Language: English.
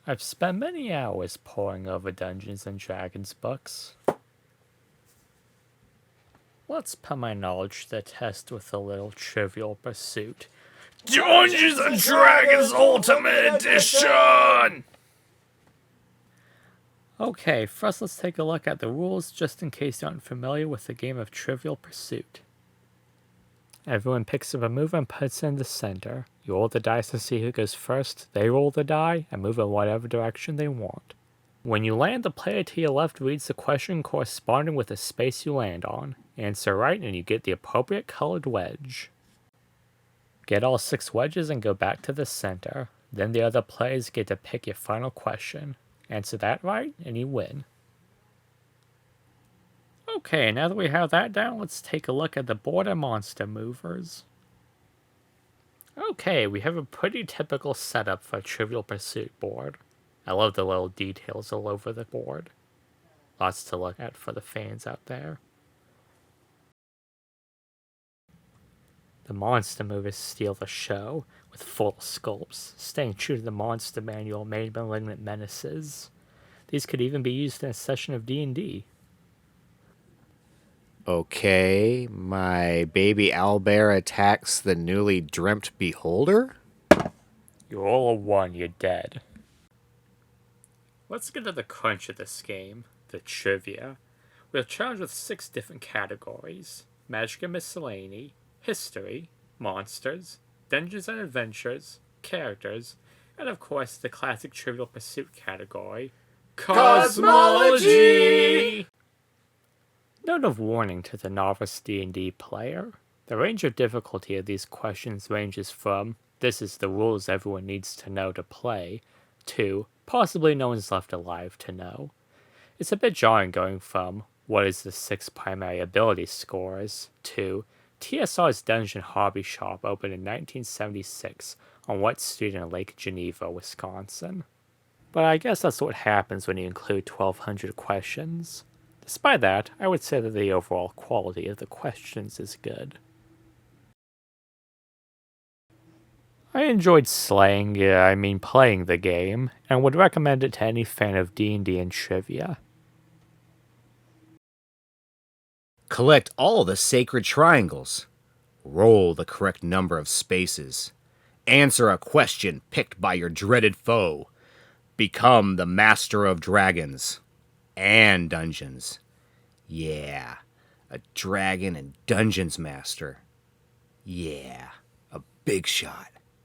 I've spent many hours poring over Dungeons and Dragons books. Let's put my knowledge to the test with a little Trivial Pursuit. Dungeons and Dragons Ultimate Edition! Okay, first let's take a look at the rules just in case you aren't familiar with the game of Trivial Pursuit. Everyone picks up a mover and puts it in the center. You roll the dice to see who goes first, they roll the die, and move in whatever direction they want. When you land, the player to your left reads the question corresponding with the space you land on. Answer right and you get the appropriate colored wedge. Get all 6 wedges and go back to the center. Then the other players get to pick your final question. Answer that right and you win. Okay, now that we have that down, let's take a look at the board and monster movers. Okay, we have a pretty typical setup for a Trivial Pursuit board. I love the little details all over the board. Lots to look at for the fans out there. The monster movers steal the show with full sculpts, staying true to the monster manual made Malignant Menaces. These could even be used in a session of D&D. Okay, my baby owlbear attacks the newly dreamt beholder? You roll a 1, you're dead. Let's get to the crunch of this game, the trivia. We're challenged with 6 different categories: Magic and Miscellany, History, Monsters, Dungeons and Adventures, Characters, and of course the classic Trivial Pursuit category, Cosmology! Note of warning to the novice D&D player. The range of difficulty of these questions ranges from, this is the rules everyone needs to know to play, to, possibly no one's left alive to know. It's a bit jarring going from, what is the 6 primary ability scores, to, TSR's Dungeon Hobby Shop opened in 1976 on White Street in Lake Geneva, Wisconsin. But I guess that's what happens when you include 1,200 questions. Despite that, I would say that the overall quality of the questions is good. I enjoyed playing the game, and would recommend it to any fan of D&D and trivia. Collect all the sacred triangles. Roll the correct number of spaces. Answer a question picked by your dreaded foe. Become the master of dragons and dungeons. Yeah, a dragon and dungeons master. Yeah, a big shot.